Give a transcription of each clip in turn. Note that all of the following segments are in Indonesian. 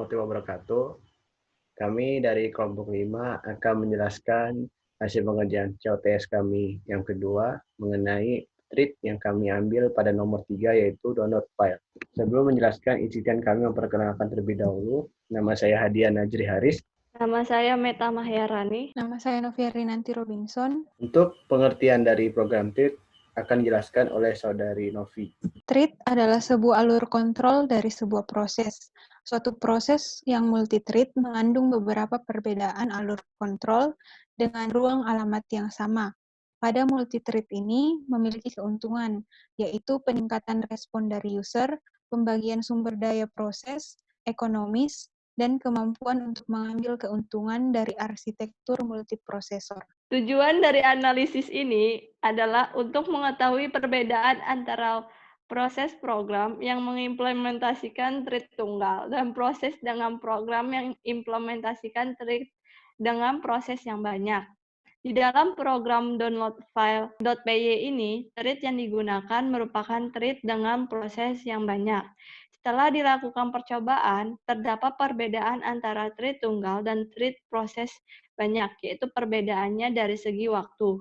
warahmatullahi wabarakatuh. Kami dari kelompok 5 akan menjelaskan hasil pengerjaan COTS kami yang kedua mengenai treat yang kami ambil pada nomor 3 yaitu download file. Sebelum menjelaskan, izinkan kami memperkenalkan terlebih dahulu. Nama saya Hadian Najri Haris. Nama saya Meta Mahyarani. Nama saya Novia Rinanti Robinson. Untuk pengertian dari program treat akan dijelaskan oleh saudari Novi. Treat adalah sebuah alur kontrol dari sebuah proses. Suatu proses yang multi-treat mengandung beberapa perbedaan alur kontrol dengan ruang alamat yang sama. Pada multi-treat ini memiliki keuntungan, yaitu peningkatan respon dari user, pembagian sumber daya proses, ekonomis, dan kemampuan untuk mengambil keuntungan dari arsitektur multiprosesor. Tujuan dari analisis ini adalah untuk mengetahui perbedaan antara proses program yang mengimplementasikan treat tunggal dan proses dengan program yang implementasikan treat dengan proses yang banyak. Di dalam program download file .py ini, treat yang digunakan merupakan treat dengan proses yang banyak. Setelah dilakukan percobaan, terdapat perbedaan antara treat tunggal dan treat proses banyak, yaitu perbedaannya dari segi waktu.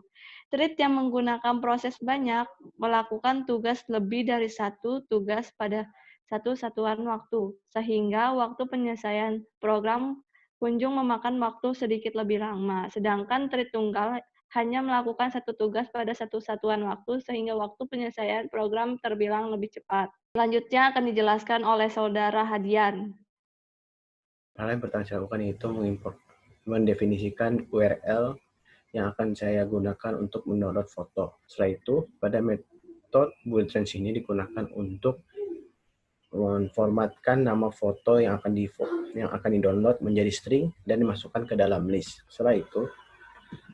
Treat yang menggunakan proses banyak melakukan tugas lebih dari satu tugas pada satu satuan waktu, sehingga waktu penyelesaian program kunjung memakan waktu sedikit lebih lama. Sedangkan treat tunggal hanya melakukan satu tugas pada satu satuan waktu, sehingga waktu penyelesaian program terbilang lebih cepat. Selanjutnya akan dijelaskan oleh Saudara Hadian. Hal yang pertama saya lakukan itu mendefinisikan URL yang akan saya gunakan untuk mendownload foto. Setelah itu, pada metode bullet train ini digunakan untuk memformatkan nama foto yang akan di-download menjadi string dan dimasukkan ke dalam list. Setelah itu,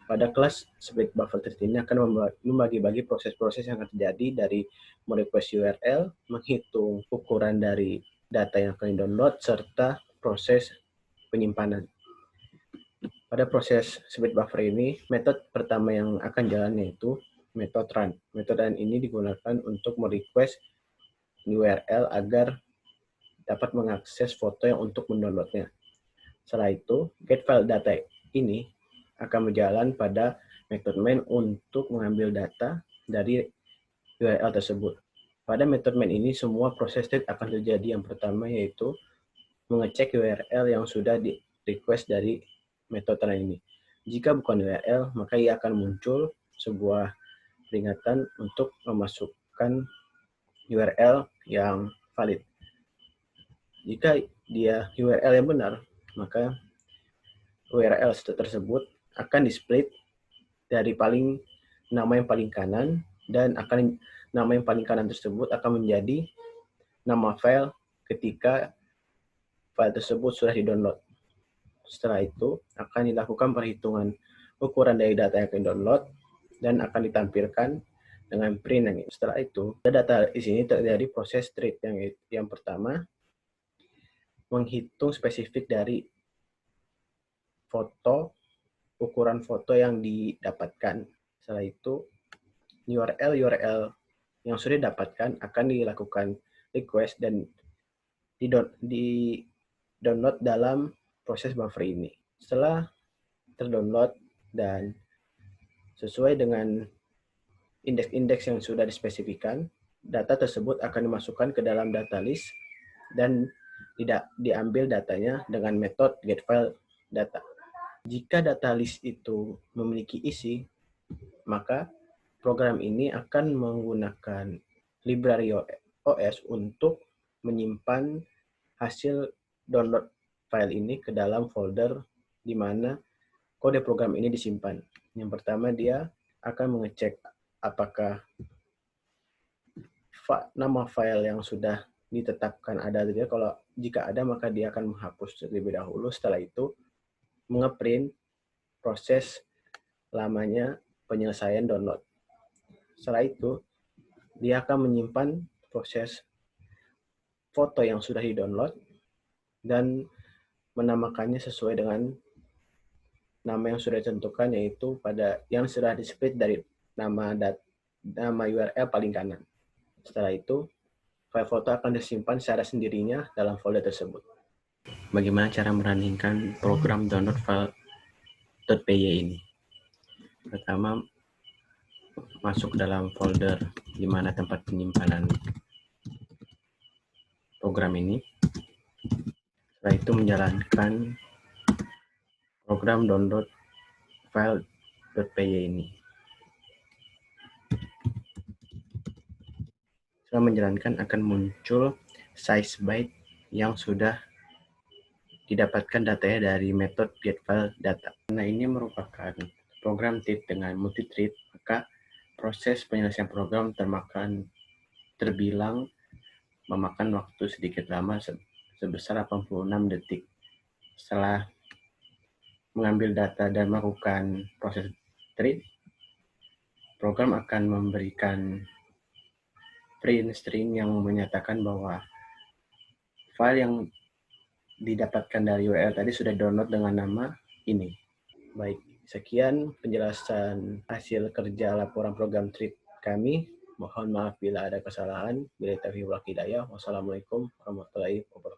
pada kelas split buffer treat ini akan membagi-bagi proses-proses yang akan terjadi dari merequest URL, menghitung ukuran dari data yang akan di-download, serta proses penyimpanan. Pada proses split buffer ini, metode pertama yang akan jalan yaitu metode run. Metode run ini digunakan untuk merequest URL agar dapat mengakses foto yang untuk mendownloadnya. Setelah itu, get file data ini akan berjalan pada metode main untuk mengambil data dari URL tersebut. Pada metode main ini, semua proses treat akan terjadi. Yang pertama yaitu mengecek URL yang sudah di request dari metode ini. Jika bukan URL, maka ia akan muncul sebuah peringatan untuk memasukkan URL yang valid. Jika dia URL yang benar, maka URL tersebut akan di-split dari nama yang paling kanan, dan nama yang paling kanan tersebut akan menjadi nama file ketika file tersebut sudah di-download. Setelah itu, akan dilakukan perhitungan ukuran dari data yang akan di-download dan akan ditampilkan dengan print yang ini. Setelah itu, data di sini terjadi proses treat yang pertama, menghitung spesifik dari foto, ukuran foto yang didapatkan. Setelah itu, URL yang sudah didapatkan akan dilakukan request dan di-download dalam proses buffer ini. Setelah terdownload dan sesuai dengan indeks-indeks yang sudah dispesifikan, data tersebut akan dimasukkan ke dalam data list dan tidak diambil datanya dengan metode getFileData. Jika data list itu memiliki isi, maka program ini akan menggunakan library OS untuk menyimpan hasil download file ini ke dalam folder di mana kode program ini disimpan. Yang pertama, dia akan mengecek apakah nama file yang sudah ditetapkan ada atau tidak. Kalau jika ada, maka dia akan menghapus terlebih dahulu. Setelah itu, ngeprint proses lamanya penyelesaian download. Setelah itu, dia akan menyimpan proses foto yang sudah di-download dan menamakannya sesuai dengan nama yang sudah ditentukan, yaitu pada yang sudah di-split dari nama URL paling kanan. Setelah itu, file foto akan disimpan secara sendirinya dalam folder tersebut. bagaimana cara meruningkan program download file.py ini. Pertama, masuk dalam folder di mana tempat penyimpanan program ini. Setelah itu menjalankan program download file.py ini. Setelah menjalankan akan muncul size byte yang sudah didapatkan datanya dari metode getFileData. Karena ini merupakan program TIT dengan multi-thread, maka proses penyelesaian program terbilang memakan waktu sedikit lama sebesar 86 detik. Setelah mengambil data dan melakukan proses thread, program akan memberikan print string yang menyatakan bahwa file yang didapatkan dari URL tadi sudah download dengan nama ini. Baik, sekian penjelasan hasil kerja laporan program thread kami. Mohon maaf bila ada kesalahan. Bila taufiq wal hidayah. Wassalamualaikum warahmatullahi wabarakatuh.